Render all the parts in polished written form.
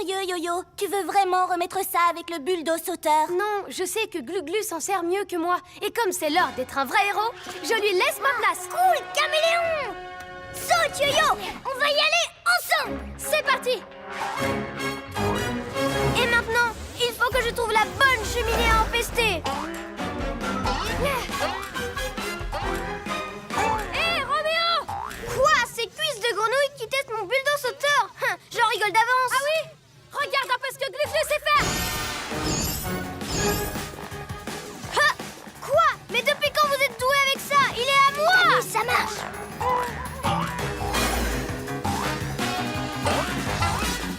Sérieux, Yo-Yo? Tu veux vraiment remettre ça avec le bulldoze sauteur? Non, je sais que Glu-Glu s'en sert mieux que moi. Et comme c'est l'heure d'être un vrai héros, je lui laisse ma place. Cool, caméléon! Saute, Yo-Yo! On va y aller ensemble! C'est parti! Et maintenant, il faut que je trouve la bonne cheminée à empester. Hé, Roméo! Quoi? Ces cuisses de grenouille qui testent mon bulldoze sauteur? J'en rigole d'avance. Ah oui? Regarde un peu ce que Glu-Glu sait faire. Ah! Quoi? Mais depuis quand vous êtes doué avec ça? Il est à moi! Oui, ça marche!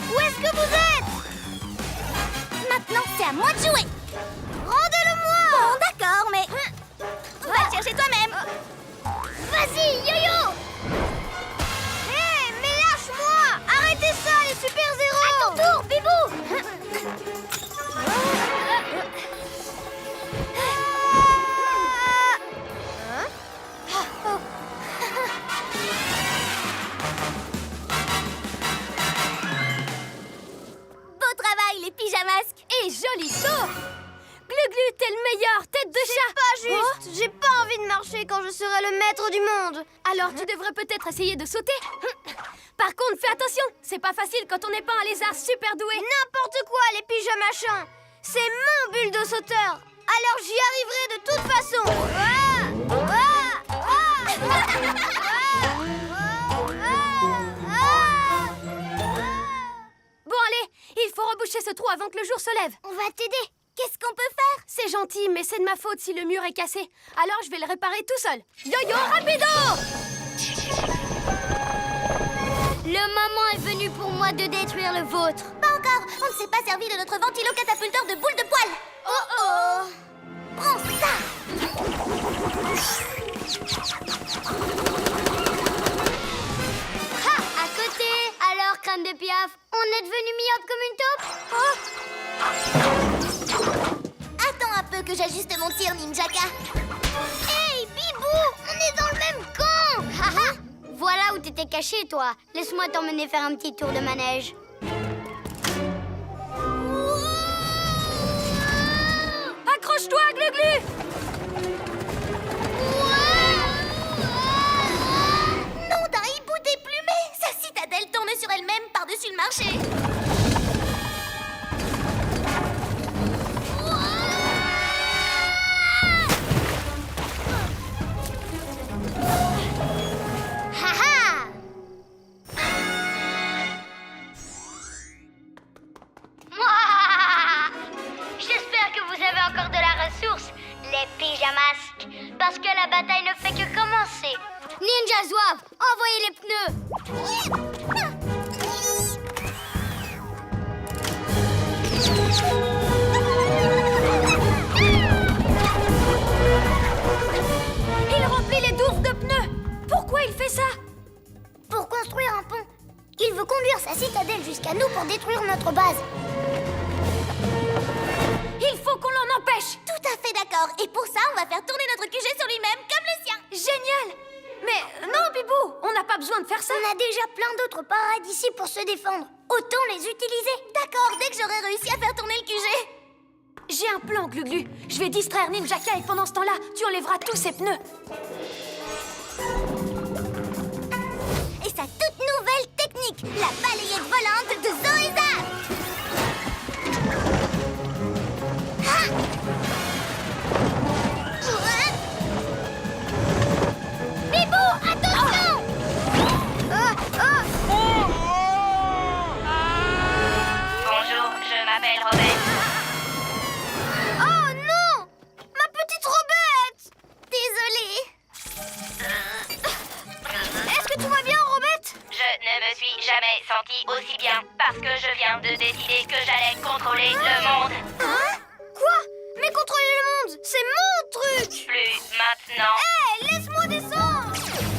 Où est-ce que vous êtes? Maintenant, c'est à moi de jouer! Rendez-le-moi! Bon, d'accord, mais... Va le chercher toi-même! Vas-y, Yo-Yo! Hé, mais lâche-moi! Arrêtez ça, les super-héros! À ton tour, Bibou! Beau travail, les pyjamasques! Et joli saut! Glu-Glu, t'es le meilleur, tête de chat! Pas juste, j'ai pas envie de marcher quand je serai le maître du monde. Alors tu devrais peut-être essayer de sauter. Par contre, fais attention, c'est pas facile quand on n'est pas un lézard super doué. N'importe quoi, les pyjamas-machins. C'est mon bulldoze sauteur. Alors j'y arriverai de toute façon. Bon allez, il faut reboucher ce trou avant que le jour se lève. On va t'aider! Qu'est-ce qu'on peut faire? C'est gentil, mais c'est de ma faute si le mur est cassé. Alors je vais le réparer tout seul. Yo-yo, rapido! Le moment est venu pour moi de détruire le vôtre. Pas encore! On ne s'est pas servi de notre ventilo-catapulteur de boules de poil! Oh oh! Prends ça! Ha! À côté! Alors, crème de piaf, on est devenu myope comme une taupe? Attends un peu que j'ajuste mon tir, Ninjaka! Hey, Bibou! On est dans le même camp! Haha! Voilà où t'étais caché, toi. Laisse-moi t'emmener faire un petit tour de manège. Accroche-toi, Glu-Glu! Nom d'un hibou déplumé! Sa citadelle tourne sur elle-même par-dessus le marché! Haha! J'espère que vous avez encore de la ressource, les pyjamasques, parce que la bataille ne fait que commencer. Ninja Zouave, envoyez les pneus. Il remplit les douves de pneus! Pourquoi il fait ça? Pour construire un pont, il veut conduire sa citadelle jusqu'à nous pour détruire notre base. Il faut qu'on l'en empêche! Tout à fait d'accord! Et pour ça, on va faire tourner notre QG sur lui-même comme le sien! Génial! Mais non, Bibou, on n'a pas besoin de faire ça. On a déjà plein d'autres paradis ici pour se défendre. Autant les utiliser. D'accord, dès que j'aurai réussi à faire tourner le QG! J'ai un plan, Glu-Glu. Je vais distraire Ninjaka et pendant ce temps-là, tu enlèveras tous ses pneus. Et sa toute nouvelle technique, la balayette volante de Zoéza! Ah! Bibou, attention! Bonjour, je m'appelle Robert. Oh non! Ma petite Robette! Désolée! Est-ce que tout va bien, Robette? Je ne me suis jamais sentie aussi bien parce que je viens de décider que j'allais contrôler le monde. Hein? Quoi? Mais contrôler le monde, c'est mon truc! Plus maintenant. Hé, laisse-moi descendre!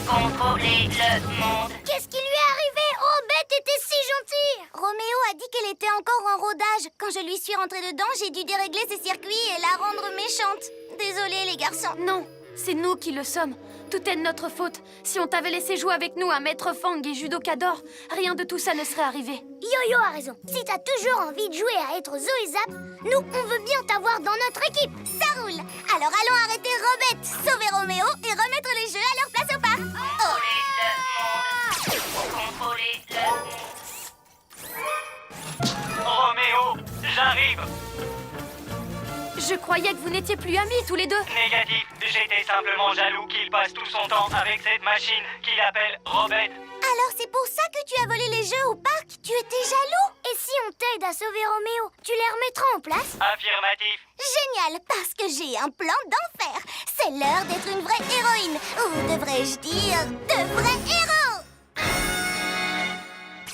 Contrôler le monde. Qu'est-ce qui lui est arrivé? Robette était si gentille! Roméo a dit qu'elle était encore en rodage. Quand je lui suis rentrée dedans, j'ai dû dérégler ses circuits et la rendre méchante. Désolée, les garçons. Non, c'est nous qui le sommes. tout est de notre faute. Si on t'avait laissé jouer avec nous à Maître Fang et Judoka d'or, rien de tout ça ne serait arrivé. Yo-Yo a raison. Si t'as toujours envie de jouer à être Zoé Zap, nous, on veut bien t'avoir dans notre équipe. Ça roule. Alors allons arrêter Robette, sauver Roméo et remettre les jeux à leur place au parc. Contrôler le monde. Roméo, j'arrive. Je croyais que vous n'étiez plus amis tous les deux. Négatif, j'étais simplement jaloux qu'il passe tout son temps avec cette machine qu'il appelle Robette. Alors c'est pour ça que tu as volé les jeux au parc? Tu étais jaloux? Et si on t'aide à sauver Roméo, tu les remettras en place? Affirmatif. Génial, parce que j'ai un plan d'enfer. C'est l'heure d'être une vraie héroïne. Ou devrais-je dire, de vrais héros.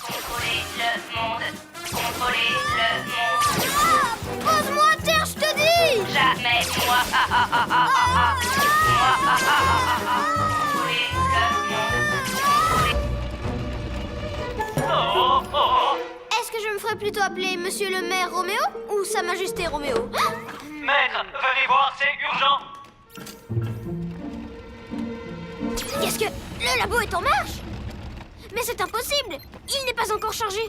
Contrôler le monde. Contrôler le monde. Pose-moi à terre, je te dis! Jamais moi. Contrôler le monde. Oh, oh, oh. Est-ce que je me ferais plutôt appeler Monsieur le maire Roméo ou Sa Majesté Roméo? Maître, venez voir, c'est urgent. Qu'est-ce que... Le labo est en marche? Mais c'est impossible! Il n'est pas encore chargé!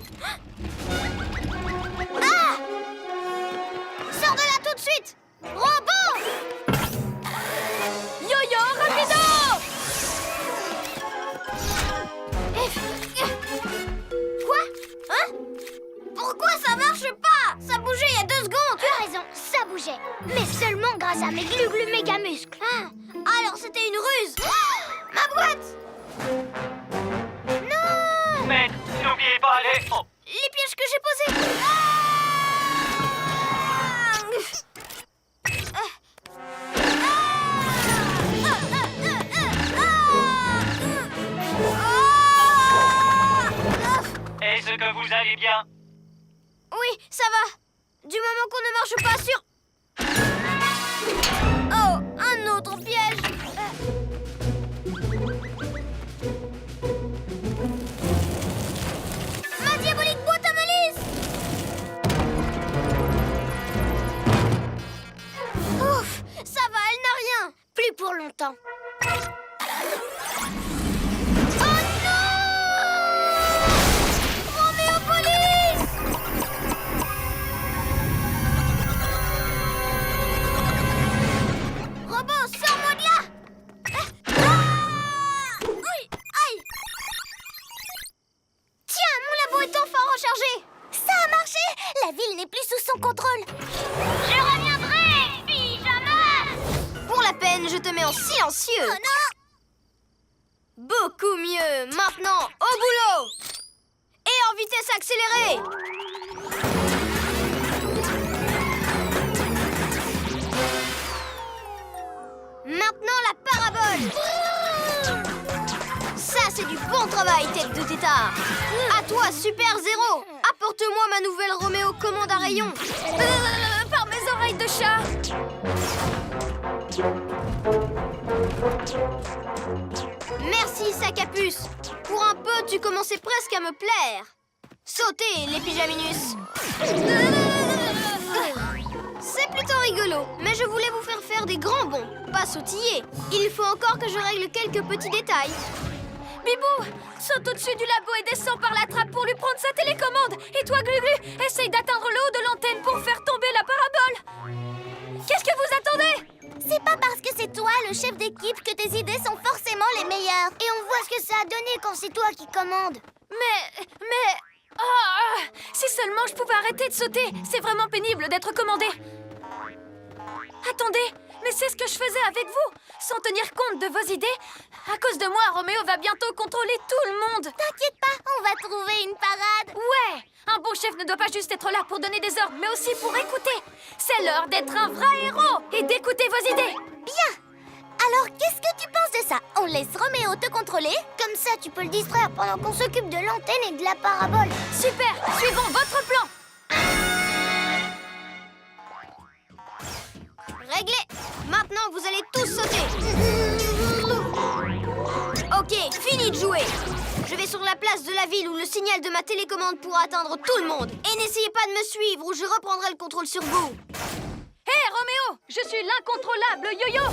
Ah! Sors de là tout de suite! Robot! Yo-yo, rapido! Quoi? Hein? Pourquoi ça marche pas? Ça bougeait il y a 2 secondes! Tu as raison, ça bougeait. Mais seulement grâce à mes glu-glu méga muscles. Ah, alors c'était une ruse! Ma boîte! Non! Maître, n'oubliez pas les... Oh. Les pièges que j'ai posés! Est-ce que vous allez bien? Oui, ça va. Du moment qu'on ne marche pas sur... Oh, un autre piège. Ma diabolique boîte à malice. Ouf, ça va, elle n'a rien. Plus pour longtemps. Robot, sors-moi de là. Oui, aïe. Tiens, mon labo est enfin rechargé. Ça a marché. La ville n'est plus sous son contrôle. Je reviendrai, pyjama. Pour la peine, je te mets en silencieux. Oh non! Beaucoup mieux. Maintenant, au boulot. Et en vitesse accélérée. Maintenant, la parabole. Ça, c'est du bon travail, tête de tétard. À toi, Super Zéro. Apporte-moi ma nouvelle Roméo commande à rayon. Par mes oreilles de chat. Merci, sac à puce. Pour un peu, tu commençais presque à me plaire. Sautez, les pyjaminus. C'est plutôt rigolo, mais je voulais vous faire faire des grands bonds, pas sautiller. Il faut encore que je règle quelques petits détails. Bibou, saute au-dessus du labo et descends par la trappe pour lui prendre sa télécommande. Et toi, Glu-Glu, essaye d'atteindre le haut de l'antenne pour faire tomber la parabole. Qu'est-ce que vous attendez? C'est pas parce que c'est toi le chef d'équipe que tes idées sont forcément les meilleures. Et on voit ce que ça a donné quand c'est toi qui commandes. Mais... Oh, si seulement je pouvais arrêter de sauter. C'est vraiment pénible d'être commandé. Attendez, mais c'est ce que je faisais avec vous. Sans tenir compte de vos idées. À cause de moi, Roméo va bientôt contrôler tout le monde. T'inquiète pas, on va trouver une parade. Ouais, un bon chef ne doit pas juste être là pour donner des ordres, mais aussi pour écouter. C'est l'heure d'être un vrai héros et d'écouter vos idées. Bien. Alors, qu'est-ce que tu penses de ça? On laisse Roméo te contrôler? Comme ça, tu peux le distraire pendant qu'on s'occupe de l'antenne et de la parabole. Super, suivons votre plan. Réglé. Maintenant, vous allez tous sauter. Ok, fini de jouer. Je vais sur la place de la ville où le signal de ma télécommande pourra atteindre tout le monde. Et n'essayez pas de me suivre ou je reprendrai le contrôle sur vous. Hé, Roméo, je suis l'incontrôlable Yo-Yo.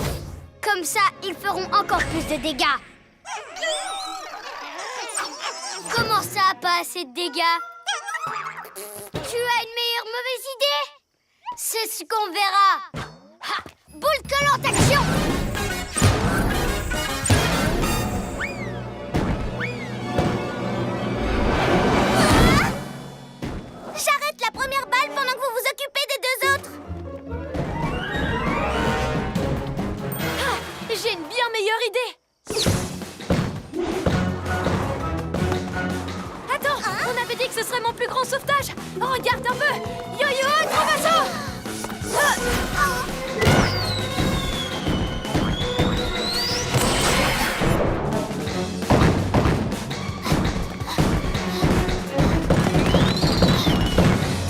Comme ça, ils feront encore plus de dégâts. Comment ça, pas assez de dégâts? Tu as une meilleure mauvaise idée? C'est ce qu'on verra. Ha! Boule collante, action! Ah! J'arrête la première balle pendant que vous vous occupez des deux autres. Ah, j'ai une bien meilleure idée. Attends, on avait dit que ce serait mon plus grand sauvetage. Regarde un peu. Yo-yo, acrobasso!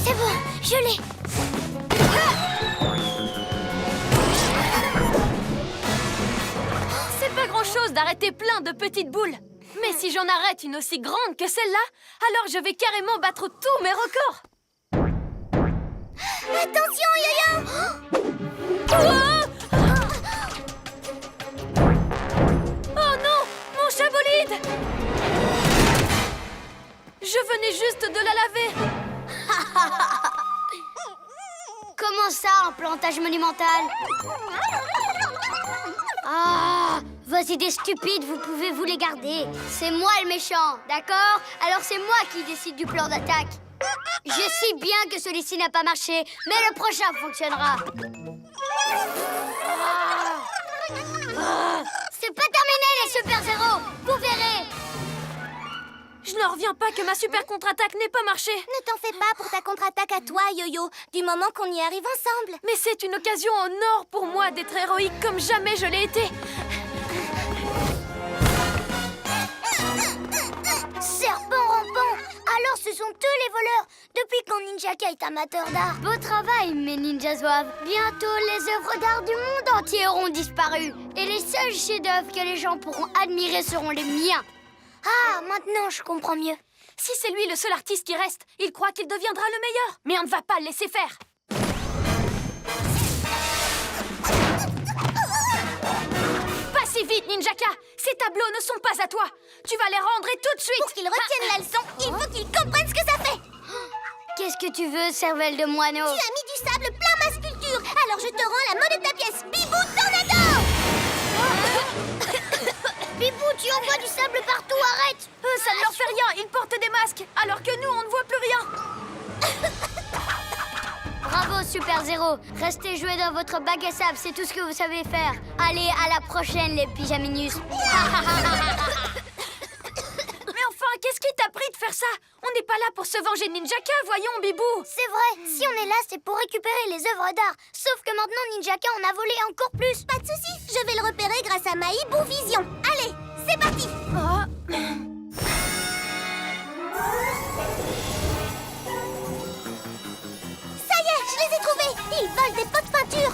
C'est bon, je l'ai. C'est pas grand-chose d'arrêter plein de petites boules. Mais si j'en arrête une aussi grande que celle-là, alors je vais carrément battre tous mes records. Attention, Yo-Yo! Oh non, mon chat bolide! Je venais juste de la laver. Comment ça, un plantage monumental? Ah, vos idées stupides, vous pouvez vous les garder. C'est moi le méchant, d'accord? Alors c'est moi qui décide du plan d'attaque. Je sais bien que celui-ci n'a pas marché, mais le prochain fonctionnera. C'est pas terminé, les super-héros. Vous verrez. Je n'en reviens pas que ma super contre-attaque n'ait pas marché. Ne t'en fais pas pour ta contre-attaque à toi, Yo-Yo, du moment qu'on y arrive ensemble. Mais c'est une occasion en or pour moi d'être héroïque comme jamais je l'ai été. Serpent rampant! Alors ce sont eux les voleurs! Depuis quand Ninjaka est amateur d'art? Beau travail, mes ninjas zouaves! Bientôt, les œuvres d'art du monde entier auront disparu. Et les seuls chefs-d'œuvre que les gens pourront admirer seront les miens. Ah, maintenant je comprends mieux. Si c'est lui le seul artiste qui reste, il croit qu'il deviendra le meilleur. Mais on ne va pas le laisser faire. Pas si vite, Ninjaka! Ces tableaux ne sont pas à toi. Tu vas les rendre et tout de suite. Pour qu'ils retiennent la leçon, il faut qu'ils comprennent ce que ça fait. Qu'est-ce que tu veux, cervelle de moineau? Tu as mis du sable plein ma sculpture, alors je te rends la monnaie de ta pièce. Bibou Tornado! Bibou, tu envoies du sable partout, arrête! Ça ne leur fait rien, ils portent des masques, alors que nous, on ne voit plus rien. Bravo, Super Zéro. Restez jouer dans votre bac à sable, c'est tout ce que vous savez faire. Allez, à la prochaine, les pyjaminus. Mais enfin, qu'est-ce qui t'a pris de faire ça? On n'est pas là pour se venger de Ninjaka, voyons, Bibou. C'est vrai, si on est là, c'est pour récupérer les œuvres d'art. Sauf que maintenant, Ninjaka en a volé encore plus. Pas de souci, je vais le repérer grâce à ma Hibou Vision. Allez, c'est parti. Ça y est, je les ai trouvés. Ils volent des pots de peinture.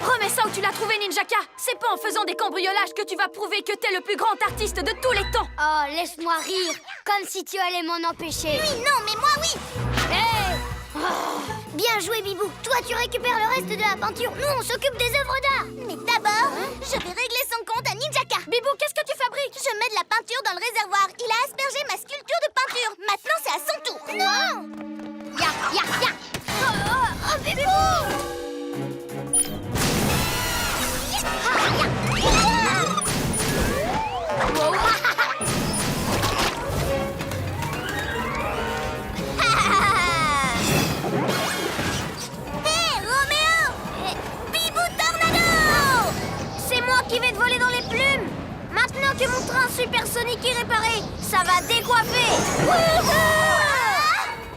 Remets ça où tu l'as trouvé, Ninjaka. C'est pas en faisant des cambriolages que tu vas prouver que t'es le plus grand artiste de tous les temps. Oh, laisse-moi rire, comme si tu allais m'en empêcher. Oui, non, mais moi, oui. Hey! Bien joué, Bibou. Toi, tu récupères le reste de la peinture. Nous, on s'occupe des œuvres d'art. Mais d'abord, je vais régler son compte à Ninjaka. Bibou, qu'est-ce que tu fabriques? Je mets de la peinture dans le réservoir. Il a aspergé ma sculpture de peinture. Maintenant, c'est à son tour. Non! Ya, ya, ya. Oh, Bibou! Hé, Roméo! Bibou Tornado! C'est moi qui vais te voler dans les plumes! Maintenant que mon train supersonique est réparé, ça va décoiffer!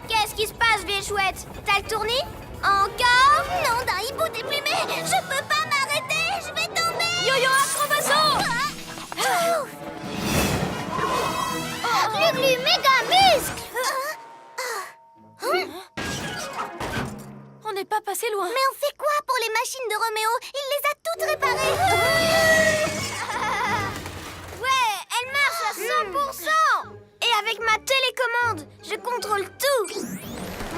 Qu'est-ce qui se passe, vieille chouette? T'as le tournis? Encore? Non, d'un hibou déplumé! Je peux pas m'arrêter! Je vais tomber! Yo-yo, acrobasso! Glu-glu méga muscle! On n'est pas passé loin. Mais on fait quoi pour les machines de Roméo? Il les a toutes réparées! Ouais, elles marchent à 100%! Et avec ma télécommande, je contrôle tout!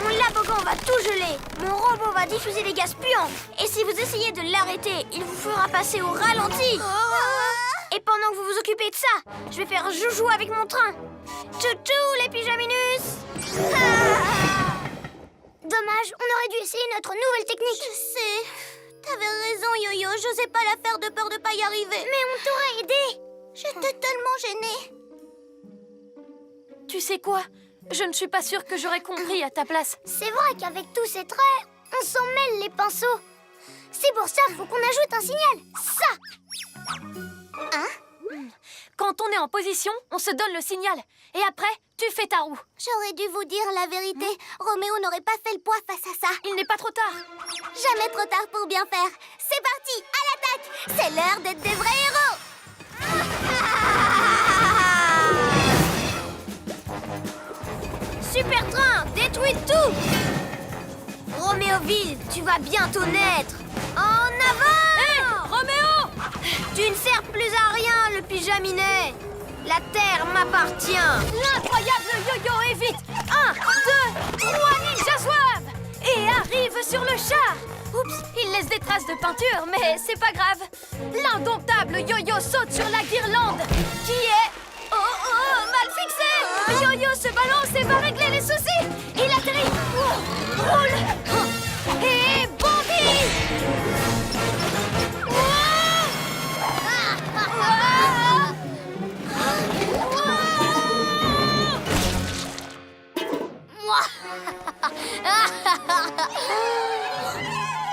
Mon labogan va tout geler, mon robot va va diffuser des gaz puants. Et si vous essayez de l'arrêter, il vous fera passer au ralenti. Et pendant que vous vous occupez de ça, je vais faire joujou avec mon train. Tchou-tchou, les pyjaminus. Dommage, on aurait dû essayer notre nouvelle technique. Je sais. T'avais raison, Yo-Yo. J'osais pas la faire de peur de pas y arriver. Mais on t'aurait aidé. J'étais tellement gênée. Tu sais quoi? Je ne suis pas sûre que j'aurais compris à ta place. C'est vrai qu'avec tous ces traits, on s'en mêle les pinceaux. C'est pour ça qu'il faut qu'on ajoute un signal. Ça. Quand on est en position, on se donne le signal. Et après, tu fais ta roue. J'aurais dû vous dire la vérité. Roméo n'aurait pas fait le poids face à ça. Il n'est pas trop tard. Jamais trop tard pour bien faire. C'est parti, à l'attaque. C'est l'heure d'être des vrais héros. Super train, détruis tout. Roméoville, tu vas bientôt naître. En avant. Hé, Roméo! Tu ne sers plus à rien, le pyjaminet. La terre m'appartient. L'incroyable yo-yo est vite. 1, 2, 3 ninjas zouaves. Et arrive sur le char. Oups, il laisse des traces de peinture, mais c'est pas grave. L'indomptable yo-yo saute sur la guirlande, qui est... Oh, mal fixé. Yo-yo se balance et va régler les soucis. Il atterrit. Roule. Et bondit.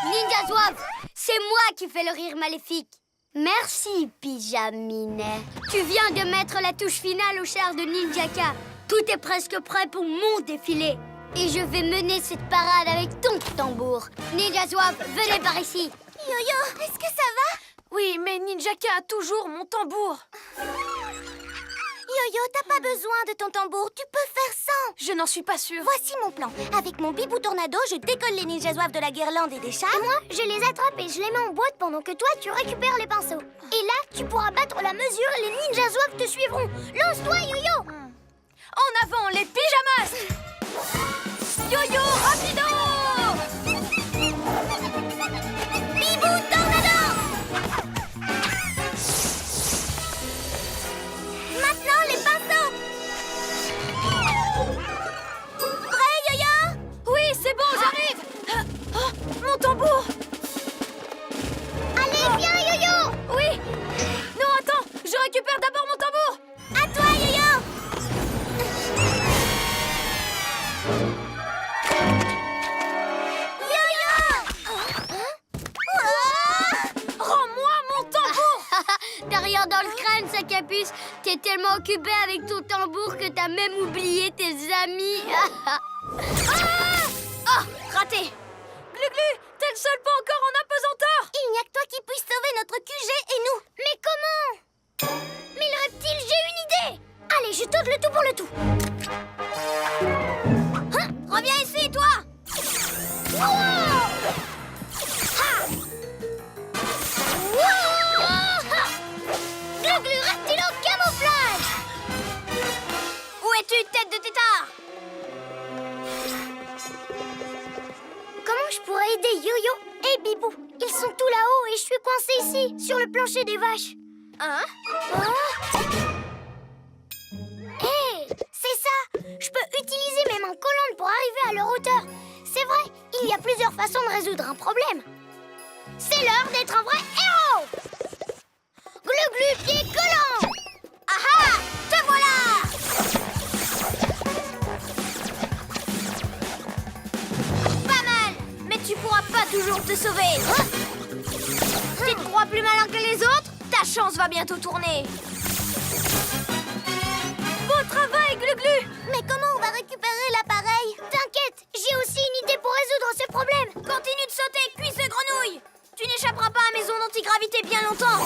Ninja Zouave, c'est moi qui fais le rire maléfique. Merci, Pyjaminet. Tu viens de mettre la touche finale au char de Ninjaka. Tout est presque prêt pour mon défilé. Et je vais mener cette parade avec ton tambour. Ninja Zouave, venez par ici. Yo-Yo, est-ce que ça va? Oui, mais Ninjaka a toujours mon tambour. Yo-Yo, t'as pas besoin de ton tambour, tu peux faire sans. Je n'en suis pas sûre. Voici mon plan. Avec mon bibou tornado, je décolle les ninjas zouaves de la guirlande et des chars. Et moi, je les attrape et je les mets en boîte pendant que toi, tu récupères les pinceaux. Et là, tu pourras battre la mesure et les Ninja Zouaves te suivront. Lance-toi, Yo-Yo. En avant, les pyjamas. Yo-yo, rapido. Bibou tornado. Maintenant, les pinceaux. Prêt, Yo-Yo? Oui, c'est bon, j'arrive. Oh, mon tambour. Allez, viens, Yo-Yo. Oui. Non, attends, je récupère d'abord mon tambour. À toi, Yo-Yo. Rends-moi mon tambour. Derrière dans le crâne, sa capuce. T'es tellement occupé avec ton tambour que t'as même oublié tes amis. Oh, raté. Glu-glu, t'es le seul pas encore en apesanteur. Il n'y a que toi qui puisse sauver notre QG et nous. Mais comment? Mais le reptile, j'ai une idée. Allez, je tente le tout pour le tout. Reviens ici, toi. Glu-glu, reptile en camouflage. Où es-tu, tête de tétard? Comment je pourrais aider Yo-Yo et Bibou? Ils sont tout là-haut et je suis coincée ici, sur le plancher des vaches. Hein? Hé, c'est ça. Je peux utiliser mes mains collantes pour arriver à leur hauteur. C'est vrai, il y a plusieurs façons de résoudre un problème. C'est l'heure d'être un vrai héros. Glu-glu, pied collant. Ah, te voilà. Pas mal, mais tu pourras pas toujours te sauver. Tu te crois plus malin que les autres? Ta chance va bientôt tourner. Beau travail, Glu-glu. Mais comment on va récupérer l'appareil? T'inquiète, j'ai aussi une idée pour résoudre ce problème. Continue de sauter, cuisse de grenouille. Tu n'échapperas pas à mes ondes antigravité bien longtemps.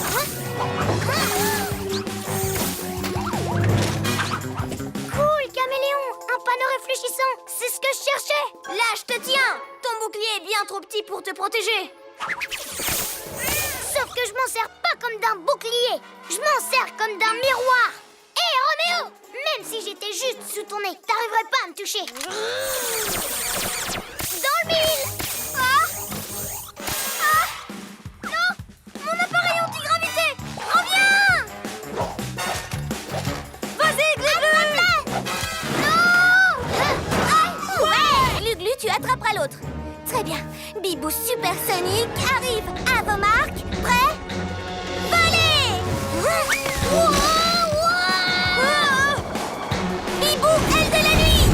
Cool, caméléon, un panneau réfléchissant. C'est ce que je cherchais. Là, je te tiens. Ton bouclier est bien trop petit pour te protéger. Sauf que je m'en sers pas comme d'un bouclier. Je m'en sers comme d'un miroir. Hé, Roméo, même si j'étais juste sous ton nez, t'arriverais pas à me toucher. Dans le mille. autres. Très bien. Bibou supersonique arrive. À vos marques. Prêts? Volez! Bibou, aile de la nuit!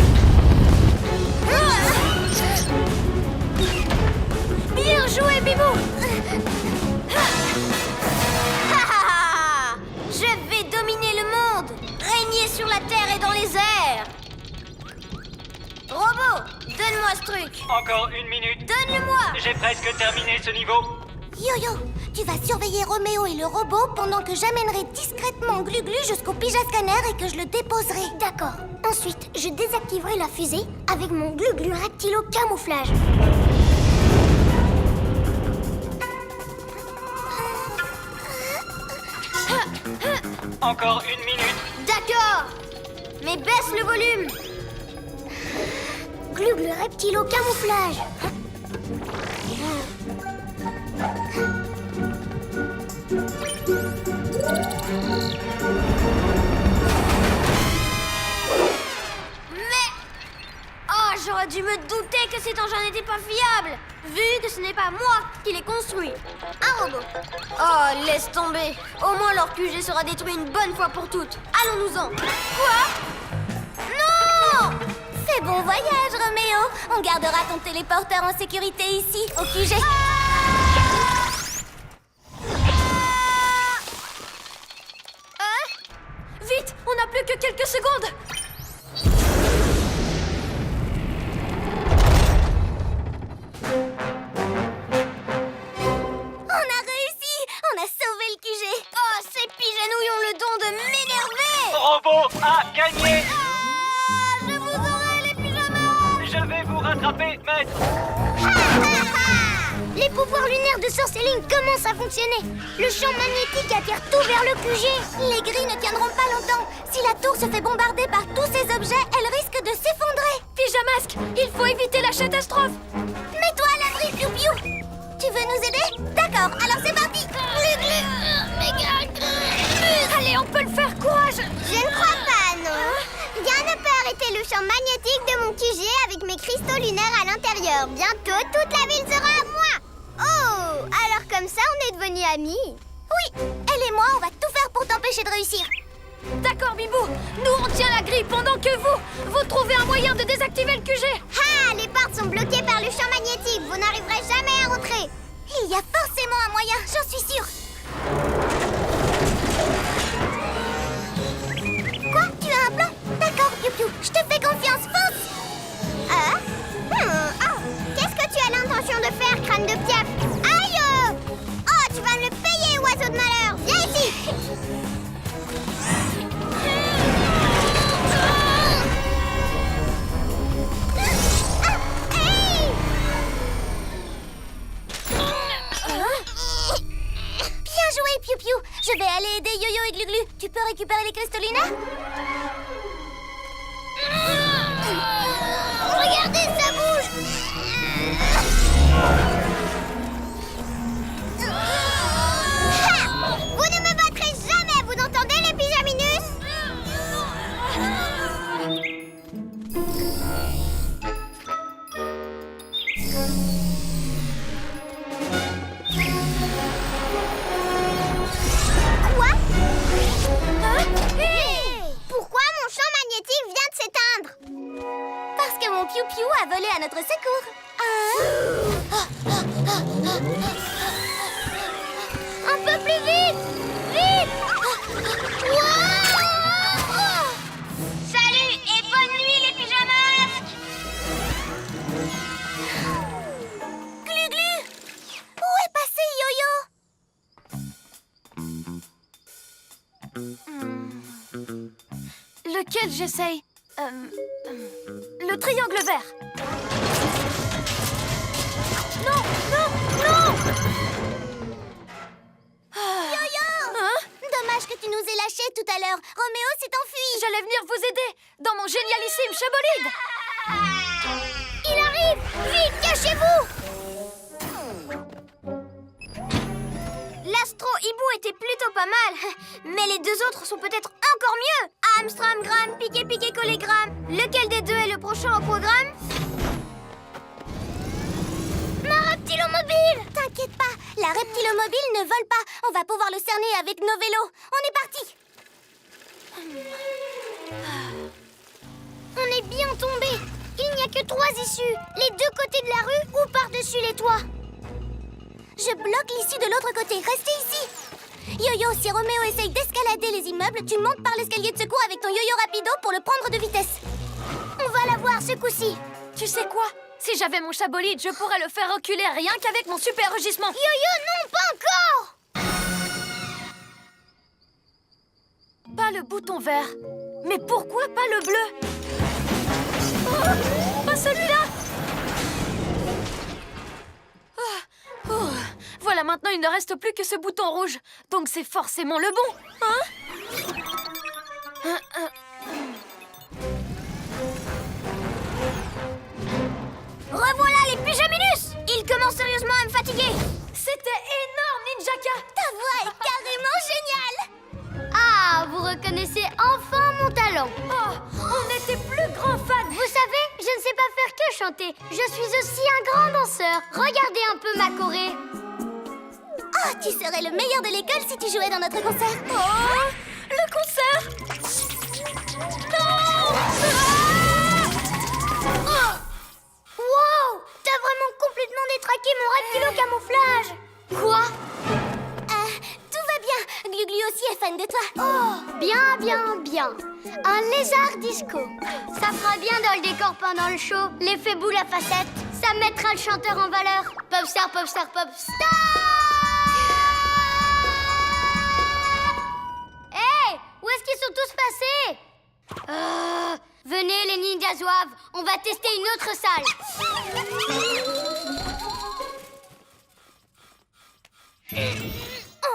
Bien joué, Bibou! Je vais dominer le monde, régner sur la terre et dans les airs. Robot, donne-moi ce truc. Encore une minute. Donne-le-moi. J'ai presque terminé ce niveau. Yo-Yo, tu vas surveiller Roméo et le robot pendant que j'amènerai discrètement Glu-Glu jusqu'au Pyja Scanner et que je le déposerai. D'accord. Ensuite, je désactiverai la fusée avec mon Glu-Glu Reptilo camouflage. Encore une minute. D'accord. Mais baisse le volume. Glu-Glu Reptilo camouflage. Mais... Oh, j'aurais dû me douter que cet engin n'était pas fiable, vu que ce n'est pas moi qui l'ai construit. Un robot. Oh, laisse tomber. Au moins leur QG sera détruit une bonne fois pour toutes. Allons-nous-en. Quoi? Non! C'est bon voyage, Roméo. On gardera ton téléporteur en sécurité ici, au QG. Vite, on n'a plus que quelques secondes! On a réussi! On a sauvé le QG. Oh, ces pigeonouilles ont le don de m'énerver! Robot a gagné. Je vous aurai, les pyjamas! Je vais vous rattraper, maître. Les pouvoirs lunaires de Sorceling commencent à fonctionner. Le champ magnétique attire tout vers le QG. Les grilles ne tiendront pas longtemps. Si la tour se fait bombarder par tous ces objets, elle risque de s'effondrer. Pyjamasque, il faut éviter la catastrophe! Mets-toi à l'abri, Piu Piu. Tu veux nous aider? D'accord, alors c'est parti. Allez, on peut le faire, courage! Je ne crois pas, non. Rien ne peut arrêter le champ magnétique de mon QG avec mes cristaux lunaires à l'intérieur. Bientôt, toute la ville sera à moi. Oh, alors comme ça, on est devenus amis. Oui, elle et moi, on va tout faire pour t'empêcher de réussir. D'accord, Bibou, nous on tient la grille pendant que vous trouvez un moyen de désactiver le QG! Ah, les portes sont bloquées par le champ magnétique. Vous n'arriverez jamais à rentrer. Il y a forcément un moyen, j'en suis sûre. Quoi? Tu as un plan? D'accord, Piu Piu, je te fais confiance, fonce! Qu'est-ce que tu as l'intention de faire, crâne de piaf? Aïe! Oh, tu vas me le payer, oiseau de malheur. Viens ici. Bien joué, Piu Piu. Je vais aller aider Yo-Yo et Glu-Glu. Tu peux récupérer les cristaux lunaires? Regardez, ça bouge. Vous ne me battrez jamais, vous n'entendez, les pyjaminus? Quoi? Pourquoi mon champ magnétique vient de s'éteindre? Parce que mon Piu Piu a volé à notre secours. Un peu plus vite! Vite! Salut et bonne nuit, les pyjamasques! Glu-Glu! Où est passé Yo-Yo? Lequel j'essaye? Le triangle vert! Non! Non! Non! Yo-Yo! Hein? Dommage que tu nous aies lâchés tout à l'heure. Roméo s'est enfui. J'allais venir vous aider dans mon génialissime chabolide! Il arrive! Vite, cachez-vous! L'astro-hibou était plutôt pas mal, mais les deux autres sont peut-être encore mieux. Amstramgram, piqué-piqué-collégramme. Lequel des deux est le prochain au programme? reptilomobile! T'inquiète pas, la reptilomobile ne vole pas. On va pouvoir le cerner avec nos vélos. On est parti. On est bien tombé. Il n'y a que 3 issues. Les 2 côtés de la rue ou par-dessus les toits. Je bloque l'issue de l'autre côté. Restez ici. Yo-Yo, si Roméo essaye d'escalader les immeubles, tu montes par l'escalier de secours avec ton yo-yo rapido pour le prendre de vitesse. On va l'avoir ce coup-ci. Tu sais quoi? Si j'avais mon chabolide, je pourrais le faire reculer rien qu'avec mon super rugissement. Yo-Yo, non, pas encore! Pas le bouton vert. Mais pourquoi pas le bleu? Oh, pas celui-là! Voilà, maintenant il ne reste plus que ce bouton rouge. Donc c'est forcément le bon, hein? Revoilà les pyjaminus! Ils commencent sérieusement à me fatiguer. C'était énorme, Ninjaka! Ta voix est carrément géniale. Ah, vous reconnaissez enfin mon talent. Oh, on était plus grands fans! Vous savez, je ne sais pas faire que chanter. Je suis aussi un grand danseur. Regardez un peu ma choré. Oh, tu serais le meilleur de l'école si tu jouais dans notre concert. Oh, le concert! Non! Wow! T'as vraiment complètement détraqué mon reptilo-camouflage. Quoi? Tout va bien. Glu-Glu aussi est fan de toi. Oh, bien, bien, bien. Un lézard disco. Ça fera bien dans le décor pendant le show. L'effet boule à facettes. Ça mettra le chanteur en valeur. Popstar, popstar, popstar! Hey! Où est-ce qu'ils sont tous passés? Venez les ninjas zouaves, on va tester une autre salle.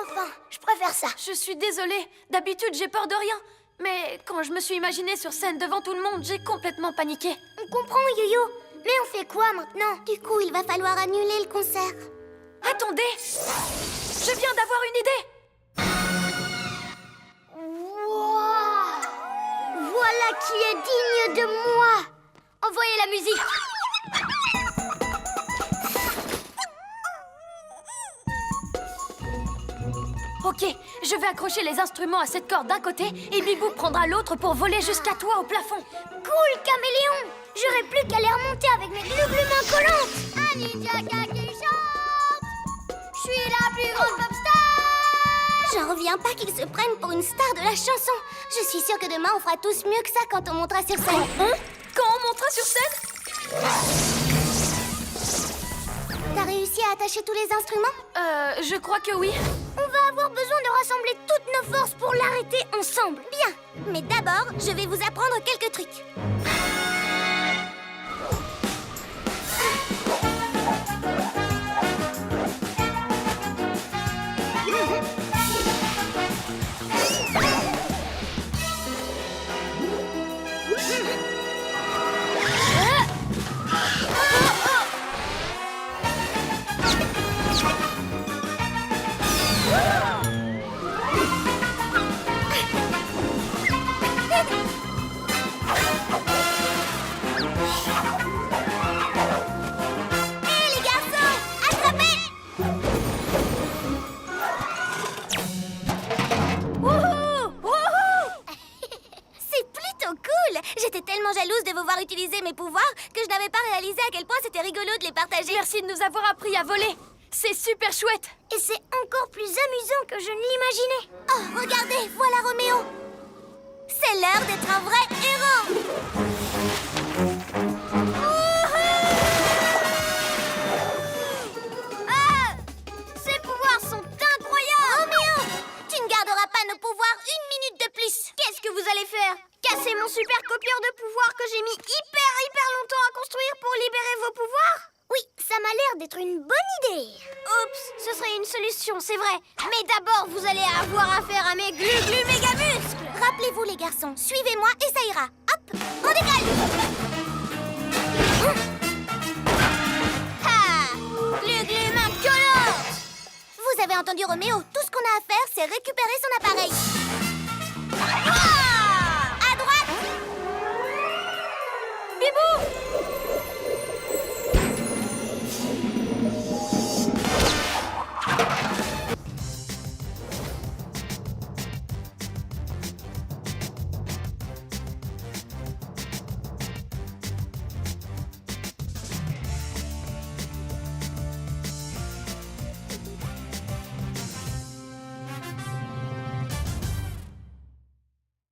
Enfin, je préfère ça. Je suis désolée. D'habitude, j'ai peur de rien. Mais quand je me suis imaginée sur scène devant tout le monde, j'ai complètement paniqué. On comprend, Yo-Yo. Mais on fait quoi maintenant? Du coup, il va falloir annuler le concert. Attendez! Je viens d'avoir une idée! Wow. Voilà qui est digne de moi. Envoyez la musique. Ok, je vais accrocher les instruments à cette corde d'un côté et Bibou prendra l'autre pour voler jusqu'à toi au plafond. Cool, caméléon. J'aurais plus qu'à les remonter avec mes glu-glu-mains collantes. Un ninjaka qui chante. Je suis la plus grande popstar. J'en reviens pas qu'ils se prennent pour une star de la chanson. Je suis sûre que demain, on fera tous mieux que ça quand on montera sur scène. Quand on montera sur scène? T'as réussi à attacher tous les instruments? Je crois que oui. On va avoir besoin de rassembler toutes nos forces pour l'arrêter ensemble. Bien. Mais d'abord, je vais vous apprendre quelques trucs. Jalouse de vous voir utiliser mes pouvoirs que je n'avais pas réalisé à quel point c'était rigolo de les partager. Merci de nous avoir appris à voler. C'est super chouette. Et c'est encore plus amusant que je ne l'imaginais. Oh, regardez, voilà Roméo. C'est l'heure d'être un vrai héros. Ah! Ces pouvoirs sont incroyables. Roméo, tu ne garderas pas nos pouvoirs une minute de plus. Qu'est-ce que vous allez faire? Casser mon super copieur de pouvoir que j'ai mis hyper longtemps à construire pour libérer vos pouvoirs? Oui, ça m'a l'air d'être une bonne idée. Oups, ce serait une solution, c'est vrai. Mais d'abord, vous allez avoir affaire à mes glu-glu méga muscles. Rappelez-vous les garçons, suivez-moi et ça ira. Hop, on décolle. Ha! Glu-glu main collante. Vous avez entendu Roméo, tout ce qu'on a à faire, c'est récupérer son appareil.